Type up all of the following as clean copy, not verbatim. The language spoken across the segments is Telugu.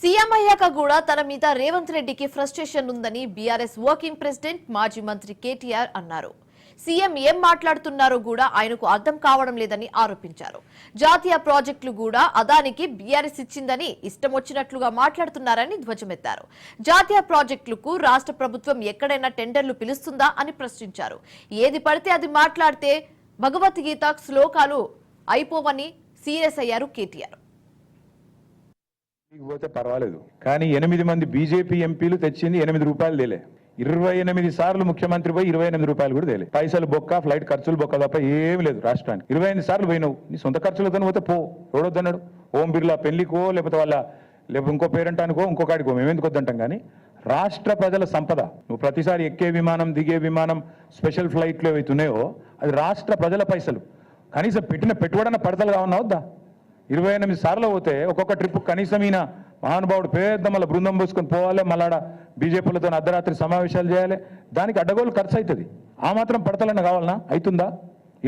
సీఎం అయ్యాక కూడా తన మీద రేవంత్ రెడ్డికి ఫ్రస్ట్రేషన్ ఉందని బీఆర్ఎస్ వర్కింగ్ ప్రెసిడెంట్ మాజీ మంత్రి కేటీఆర్ అన్నారు. సీఎం ఏం మాట్లాడుతున్నారో కూడా ఆయనకు అర్థం కావడం లేదని ఆరోపించారు. జాతీయ ప్రాజెక్టులు కూడా అదానికి బీఆర్ఎస్ ఇచ్చిందని ఇష్టం వచ్చినట్లుగా మాట్లాడుతున్నారని ధ్వజమెత్తారు. జాతీయ ప్రాజెక్టులకు రాష్ట్ర ప్రభుత్వం ఎక్కడైనా టెండర్లు పిలుస్తుందా అని ప్రశ్నించారు. ఏది పడితే అది మాట్లాడితే భగవద్గీత శ్లోకాలు అయిపోవని సీరియస్ అయ్యారు కేటీఆర్. పోతే పర్వాలేదు, కానీ 8 మంది బీజేపీ ఎంపీలు తెచ్చింది 8 రూపాయలు తేలే. 28 సార్లు ముఖ్యమంత్రి పోయి 28 రూపాయలు కూడా తేలే. పైసలు బొక్క, ఫ్లైట్ ఖర్చులు బొక్క తప్ప ఏం లేదు రాష్ట్రానికి. 28 సార్లు పోయినావు, నీ సొంత ఖర్చులతో పోతే పో, ఎవడొద్దన్నాడు? ఓం బిర్లా పెళ్లికో లేకపోతే లేకపోతే ఇంకో పేరెంటానికో ఇంకొకటికో మేమెందుకు వద్దంటాం. కానీ రాష్ట్ర ప్రజల సంపద, నువ్వు ప్రతిసారి ఎక్కే విమానం, దిగే విమానం, స్పెషల్ ఫ్లైట్లు ఏవైతున్నాయో అది రాష్ట్ర ప్రజల పైసలు. కనీసం పెట్టిన పెట్టుబడన పడతలు కావన్నా వద్దా? 28 సార్లు పోతే ఒక్కొక్క ట్రిప్ కనీసం ఈయన మహానుభావుడు పెద్ద మళ్ళీ బృందం పోసుకొని పోవాలి, మళ్ళాడ బీజేపీలతో అర్ధరాత్రి సమావేశాలు చేయాలి. దానికి అడ్డగోలు ఖర్చు అవుతుంది. ఆ మాత్రం పడతలన్న కావాలన్నా? అవుతుందా?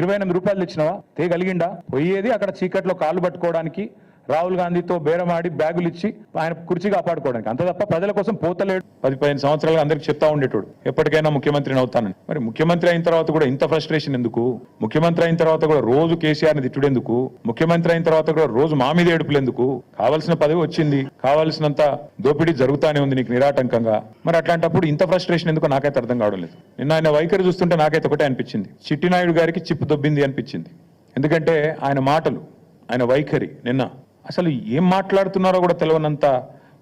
28 రూపాయలు తెచ్చినావా? తేగలిగిండా? పోయేది అక్కడ చీకట్లో కాళ్ళు పట్టుకోవడానికి, రాహుల్ గాంధీతో బేరమాడి బ్యాగులు ఇచ్చి ఆయన కుర్చీ కాపాడుకోవడానికి, అంత తప్ప ప్రజల కోసం పోతలేడు. 10-15 సంవత్సరాలుగా అందరికి చెప్తా ఉండేటోడు ఎప్పటికైనా ముఖ్యమంత్రిని అవుతానని. మరి ముఖ్యమంత్రి అయిన తర్వాత కూడా ఇంత ఫ్రస్ట్రేషన్ ఎందుకు? ముఖ్యమంత్రి అయిన తర్వాత కూడా రోజు కేసీఆర్ని తిట్టుడెందుకు? ముఖ్యమంత్రి అయిన తర్వాత కూడా రోజు మా మీద ఏడుపులు ఎందుకు? కావాల్సిన పదవి వచ్చింది, కావాల్సినంత దోపిడీ జరుగుతానే ఉంది నీకు నిరాటంకంగా. మరి అట్లాంటప్పుడు ఇంత ఫ్రస్ట్రేషన్ ఎందుకు నాకైతే అర్థం కావడం లేదు. నిన్న ఆయన వైఖరి చూస్తుంటే నాకైతే ఒకటే అనిపించింది, చిట్టినాయుడు గారికి చిప్పు దొబ్బింది అనిపించింది. ఎందుకంటే ఆయన మాటలు, ఆయన వైఖరి, నిన్న అసలు ఏం మాట్లాడుతున్నారో కూడా తెలియనంత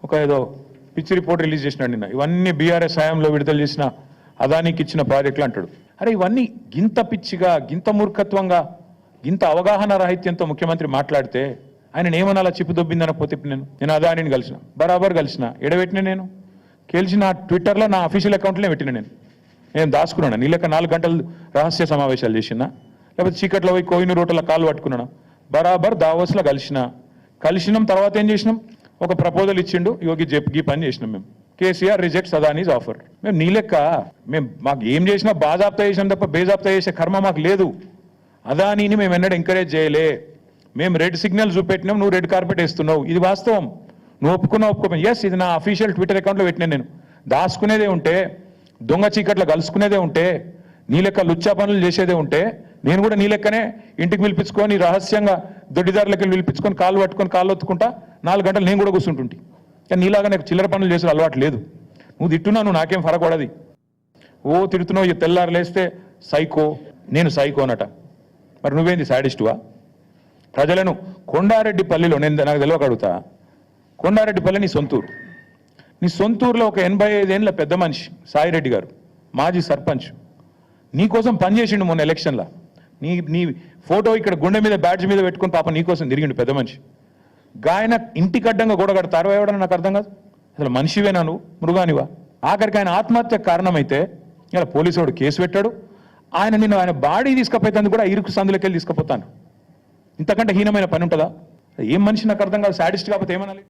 ఒక ఏదో పిచ్చి రిపోర్ట్ రిలీజ్ చేసినాడు నిన్న. ఇవన్నీ బీఆర్ఎస్ హయాంలో విడుదల చేసిన అదానికి ఇచ్చిన ప్రాజెక్టులు అంటాడు. అరే ఇవన్నీ గింత పిచ్చిగా, గింత మూర్ఖత్వంగా, గింత అవగాహన రాహిత్యంతో ముఖ్యమంత్రి మాట్లాడితే ఆయన ఏమనాలా? చిప్పు దొబ్బిందనకపోతే నేను అదానిని కలిసిన, బరాబర్ కలిసిన, ఎడబెట్టిన, నేను గెలిచిన ట్విట్టర్లో నా అఫీషియల్ అకౌంట్లోనే పెట్టిన. నేను దాచుకున్నాను. నీ లెక్క 4 గంటలు రహస్య సమావేశాలు చేసినా, లేకపోతే చీకట్లో పోయి కోయినూరు రోడ్ల కాళ్ళు పట్టుకున్నాను, బరాబర్ దావోస్లో కలిసినాం. తర్వాత ఏం చేసినాం? ఒక ప్రపోజల్ ఇచ్చిండు, యోగి జెప్కి పని చేసినాం మేము. KCR rejects Adanis offer. మేము నీ లెక్క మాకు ఏం చేసినా బాజాప్తా చేసినాం తప్ప బేజాప్తా చేసే కర్మ మాకు లేదు. అదానీని మేము ఎన్నడూ ఎంకరేజ్ చేయలే. మేము రెడ్ సిగ్నల్ చూపెట్టినాం, నువ్వు రెడ్ కార్పెట్ వేస్తున్నావు. ఇది వాస్తవం. నువ్వు ఒప్పుకోపోయి ఎస్, ఇది నా అఫీషియల్ ట్విట్టర్ అకౌంట్లో పెట్టినా. నేను దాచుకునేదే ఉంటే, దొంగ చీకట్లో కలుసుకునేదే ఉంటే, నీ లెక్క లుచ్చా పనులు చేసేదే ఉంటే, నేను కూడా నీ లెక్కనే ఇంటికి పిలిపించుకొని రహస్యంగా దొడ్డిదారులకి పిలిపించుకొని కాళ్ళు పట్టుకొని కాళ్ళు ఒత్తుకుంటా 4 గంటలు నేను కూడా కూర్చుంటుంటే. కానీ నీలాగా నాకు చిల్లర పనులు చేసే అలవాటు లేదు. నువ్వు తిట్టున్నా, నువ్వు నాకేం ఫరక పడది. ఓ తిడుతున్నావు, తెల్లారు లేస్తే సైకో, నేను సైకో అనట. మరి నువ్వేంది సాడిస్టువా? ప్రజలను కొండారెడ్డిపల్లిలో, నేను నాకు తెలియక అడుగుతా, కొండారెడ్డిపల్లి నీ సొంతూరు. నీ సొంతూరులో ఒక 85 ఏళ్ళ పెద్ద మనిషి సాయిరెడ్డి గారు, మాజీ సర్పంచ్, నీకోసం పనిచేసిండు మొన్న ఎలక్షన్లో. నీ ఫోటో ఇక్కడ గుండె మీద బ్యాడ్జ్ మీద పెట్టుకుని పాప నీకోసం తిరిగిండు పెద్ద మనిషి. గాయన ఇంటికి అడ్డంగా గోడ కడతారు ఎవడని నాకు అర్థం కాదు. అసలు మనిషివేనా నువ్వు? మృగానివా? ఆఖరికి ఆయన ఆత్మహత్య కారణమైతే ఇలా పోలీసు వాడు కేసు పెట్టాడు. ఆయన బాడీ తీసుకుపోయేందుకు కూడా ఇరుకు సందులోకి వెళ్ళి తీసుకుపోతాను. ఇంతకంటే హీనమైన పని ఉంటుందా? ఏం మనిషి నాకు అర్థం కాదు. సాడిస్ట్ కాకపోతే ఏమనాలి?